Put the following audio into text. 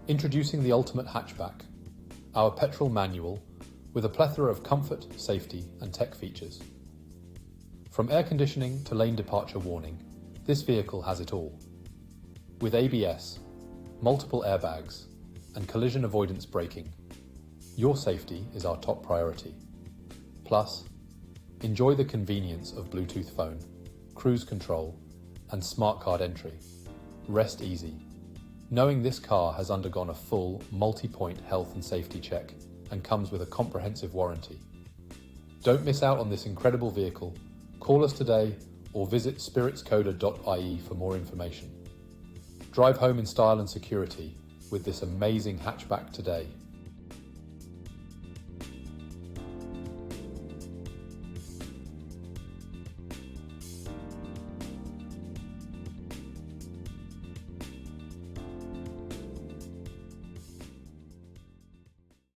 Introducing the ultimate hatchback, our petrol manual with a plethora of comfort, safety and tech features. From air conditioning to lane departure warning, this vehicle has it all. With ABS, multiple airbags and collision avoidance braking, your safety is our top priority. Plus, enjoy the convenience of Bluetooth phone, cruise control and smart card entry. Rest easy, knowing this car has undergone a full multi-point health and safety check and comes with a comprehensive warranty. Don't miss out on this incredible vehicle. Call us today or visit spiritskoda.ie for more information. Drive home in style and security with this amazing hatchback today.